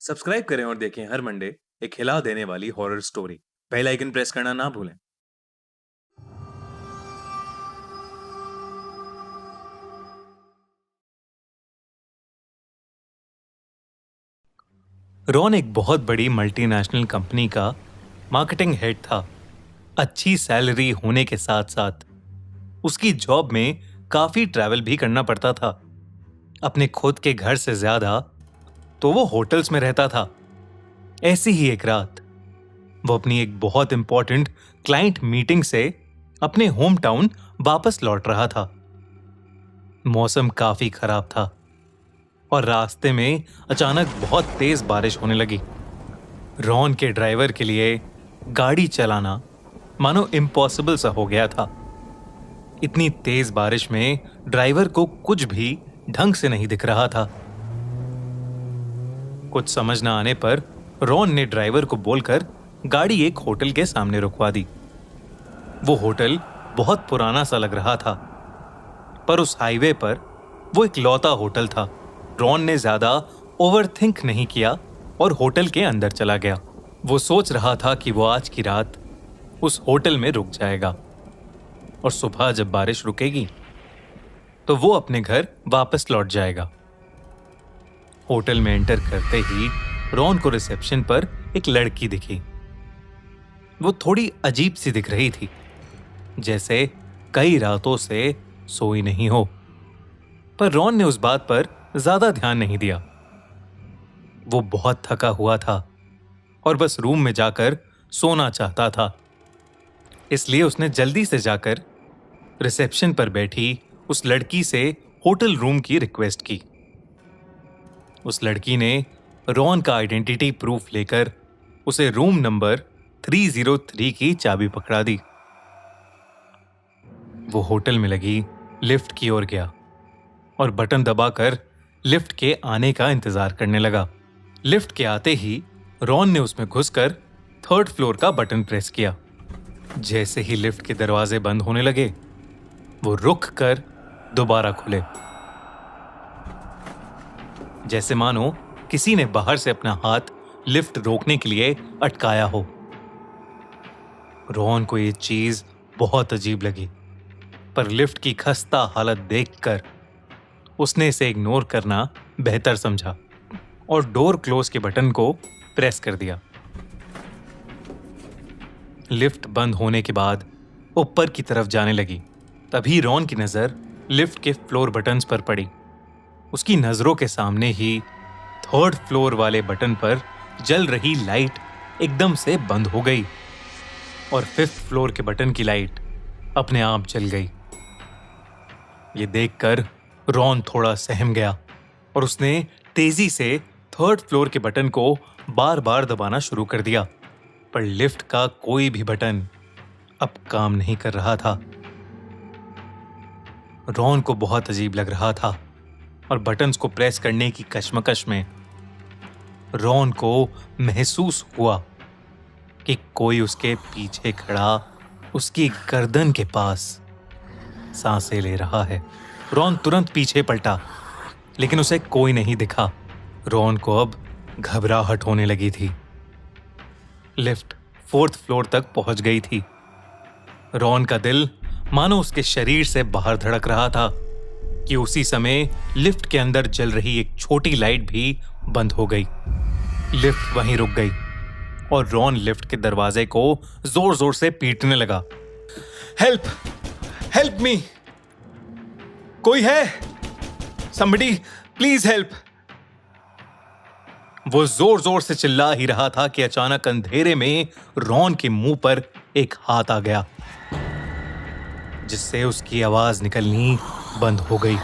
Subscribe करें और देखें हर मंडे एक हिला देने वाली horror story. Bell icon press करना ना भूलें। रॉन एक बहुत बड़ी मल्टीनेशनल कंपनी का मार्केटिंग हेड था। अच्छी सैलरी होने के साथ साथ उसकी जॉब में काफी ट्रैवल भी करना पड़ता था। अपने खुद के घर से ज्यादा तो वो होटल्स में रहता था। ऐसी ही एक रात वो अपनी एक बहुत इंपॉर्टेंट क्लाइंट मीटिंग से अपने होम टाउन वापस लौट रहा था। मौसम काफी खराब था और रास्ते में अचानक बहुत तेज बारिश होने लगी। रॉन के ड्राइवर के लिए गाड़ी चलाना मानो इम्पॉसिबल सा हो गया था। इतनी तेज बारिश में ड्राइवर को कुछ भी ढंग से नहीं दिख रहा था। कुछ समझ ना आने पर रॉन ने ड्राइवर को बोलकर गाड़ी एक होटल के सामने रुकवा दी। वो होटल बहुत पुराना सा लग रहा था, पर उस हाईवे पर वो एक लौता होटल था। रॉन ने ज्यादा ओवरथिंक नहीं किया और होटल के अंदर चला गया। वो सोच रहा था कि वो आज की रात उस होटल में रुक जाएगा और सुबह जब बारिश रुकेगी तो वो अपने घर वापस लौट जाएगा। होटल में एंटर करते ही रॉन को रिसेप्शन पर एक लड़की दिखी। वो थोड़ी अजीब सी दिख रही थी, जैसे कई रातों से सोई नहीं हो। पर रॉन ने उस बात पर ज्यादा ध्यान नहीं दिया। वो बहुत थका हुआ था और बस रूम में जाकर सोना चाहता था। इसलिए उसने जल्दी से जाकर रिसेप्शन पर बैठी उस लड़की से होटल रूम की रिक्वेस्ट की। उस लड़की ने रॉन का आइडेंटिटी प्रूफ लेकर उसे रूम नंबर 303 की चाबी पकड़ा दी। वो होटल में लगी लिफ्ट की ओर गया और बटन दबाकर लिफ्ट के आने का इंतजार करने लगा। लिफ्ट के आते ही रॉन ने उसमें घुसकर 3rd फ्लोर का बटन प्रेस किया। जैसे ही लिफ्ट के दरवाजे बंद होने लगे, वो रुक कर दोबारा खुले, जैसे मानो किसी ने बाहर से अपना हाथ लिफ्ट रोकने के लिए अटकाया हो। रॉन को ये चीज बहुत अजीब लगी, पर लिफ्ट की खस्ता हालत देखकर उसने इसे इग्नोर करना बेहतर समझा और डोर क्लोज के बटन को प्रेस कर दिया। लिफ्ट बंद होने के बाद ऊपर की तरफ जाने लगी। तभी रॉन की नजर लिफ्ट के फ्लोर बटन्स पर पड़ी। उसकी नजरों के सामने ही 3rd फ्लोर वाले बटन पर जल रही लाइट एकदम से बंद हो गई और 5th फ्लोर के बटन की लाइट अपने आप जल गई। ये देखकर रॉन थोड़ा सहम गया और उसने तेजी से 3rd फ्लोर के बटन को बार बार दबाना शुरू कर दिया, पर लिफ्ट का कोई भी बटन अब काम नहीं कर रहा था। रॉन को बहुत अजीब लग रहा था और बटन्स को प्रेस करने की कश्मकश में रॉन को महसूस हुआ कि कोई उसके पीछे खड़ा उसकी गर्दन के पास सांसें ले रहा है। रॉन तुरंत पीछे पलटा, लेकिन उसे कोई नहीं दिखा। रॉन को अब घबराहट होने लगी थी। लिफ्ट 4th फ्लोर तक पहुंच गई थी। रॉन का दिल मानो उसके शरीर से बाहर धड़क रहा था कि उसी समय लिफ्ट के अंदर जल रही एक छोटी लाइट भी बंद हो गई। लिफ्ट वहीं रुक गई और रॉन लिफ्ट के दरवाजे को जोर जोर से पीटने लगा। हेल्प, हेल्प मी, कोई है? Somebody please help. वो जोर जोर से चिल्ला ही रहा था कि अचानक अंधेरे में रॉन के मुंह पर एक हाथ आ गया, जिससे उसकी आवाज निकलनी बंद हो गई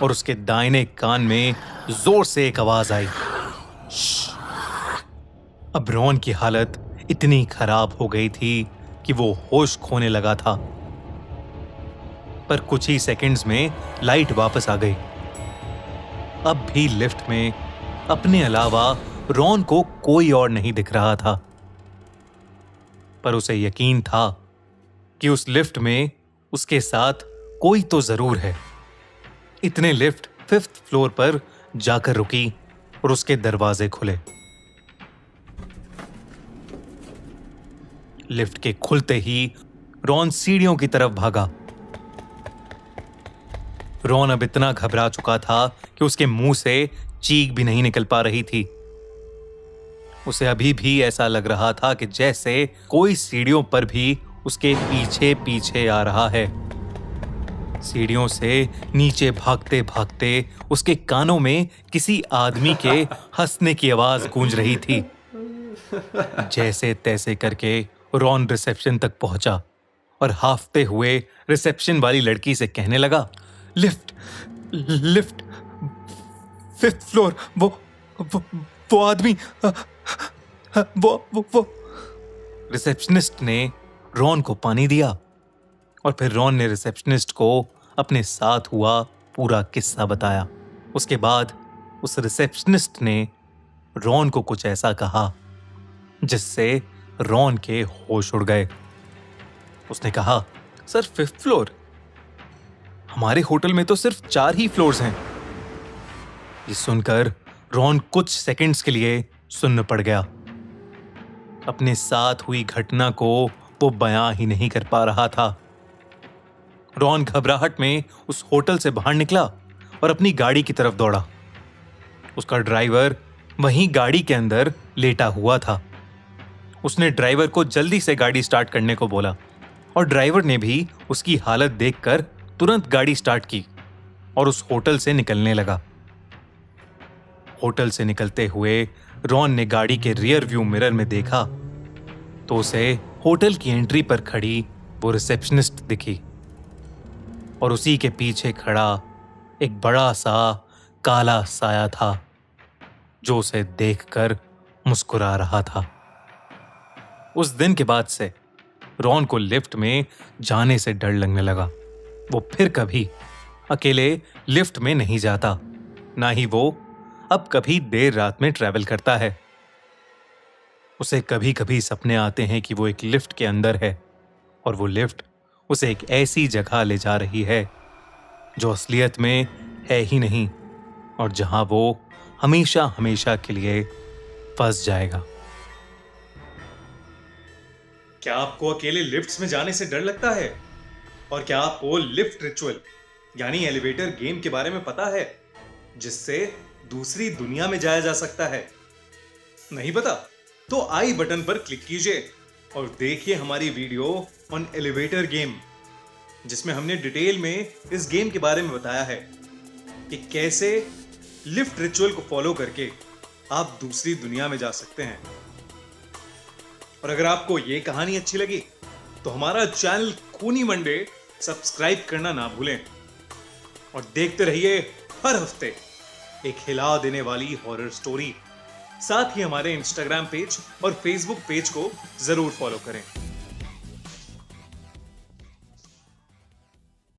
और उसके दाहिने कान में जोर से एक आवाज आई, श्श। अब रॉन की हालत इतनी खराब हो गई थी कि वो होश खोने लगा था। पर कुछ ही सेकंड्स में लाइट वापस आ गई। अब भी लिफ्ट में अपने अलावा रॉन को कोई और नहीं दिख रहा था, पर उसे यकीन था कि उस लिफ्ट में उसके साथ कोई तो जरूर है। इतने लिफ्ट 5th फ्लोर पर जाकर रुकी और उसके दरवाजे खुले। लिफ्ट के खुलते ही रॉन सीढ़ियों की तरफ भागा। रॉन अब इतना घबरा चुका था कि उसके मुंह से चीख भी नहीं निकल पा रही थी। उसे अभी भी ऐसा लग रहा था कि जैसे कोई सीढ़ियों पर भी उसके पीछे पीछे आ रहा है। सीढ़ियों से नीचे भागते भागते उसके कानों में किसी आदमी के हंसने की आवाज गूंज रही थी। जैसे तैसे करके रॉन रिसेप्शन तक पहुंचा और हाफते हुए रिसेप्शन वाली लड़की से कहने लगा, लिफ्ट लिफ्ट 5th फ्लोर, वो आदमी, वो। रिसेप्शनिस्ट ने रॉन को पानी दिया और फिर रॉन ने रिसेप्शनिस्ट को अपने साथ हुआ पूरा किस्सा बताया। उसके बाद उस रिसेप्शनिस्ट ने रॉन को कुछ ऐसा कहा जिससे रॉन के होश उड़ गए। उसने कहा, सर 5th फ्लोर? हमारे होटल में तो सिर्फ 4 ही फ्लोर्स हैं। ये सुनकर रॉन कुछ सेकंड्स के लिए सुन्न पड़ गया। अपने साथ हुई घटना को वो बयां ही नहीं कर पा रहा था। रॉन घबराहट में उस होटल से बाहर निकला और अपनी गाड़ी की तरफ दौड़ा। उसका ड्राइवर वहीं गाड़ी के अंदर लेटा हुआ था। उसने ड्राइवर को जल्दी से गाड़ी स्टार्ट करने को बोला और ड्राइवर ने भी उसकी हालत देखकर तुरंत गाड़ी स्टार्ट की और उस होटल से निकलने लगा। होटल से निकलते हुए रॉन ने गाड़ी के रियर व्यू मिरर में देखा तो उसे होटल की एंट्री पर खड़ी वो रिसेप्शनिस्ट दिखी और उसी के पीछे खड़ा एक बड़ा सा काला साया था जो उसे देखकर मुस्कुरा रहा था। उस दिन के बाद से रॉन को लिफ्ट में जाने से डर लगने लगा। वो फिर कभी अकेले लिफ्ट में नहीं जाता, ना ही वो अब कभी देर रात में ट्रैवल करता है। उसे कभी कभी सपने आते हैं कि वो एक लिफ्ट के अंदर है और वो लिफ्ट उसे एक ऐसी जगह ले जा रही है जो असलियत में है ही नहीं और जहां वो हमेशा हमेशा के लिए फंस जाएगा। क्या आपको अकेले लिफ्ट्स में जाने से डर लगता है? और क्या आपको लिफ्ट रिचुअल यानी एलिवेटर गेम के बारे में पता है जिससे दूसरी दुनिया में जाया जा सकता है? नहीं पता? तो आई बटन पर क्लिक कीजिए और देखिए हमारी वीडियो ऑन एलिवेटर गेम, जिसमें हमने डिटेल में इस गेम के बारे में बताया है कि कैसे लिफ्ट रिचुअल को फॉलो करके आप दूसरी दुनिया में जा सकते हैं। और अगर आपको यह कहानी अच्छी लगी तो हमारा चैनल खूनी मंडे सब्सक्राइब करना ना भूलें और देखते रहिए हर हफ्ते एक हिला देने वाली हॉरर स्टोरी। साथ ही हमारे इंस्टाग्राम पेज और फेसबुक पेज को जरूर फॉलो करें।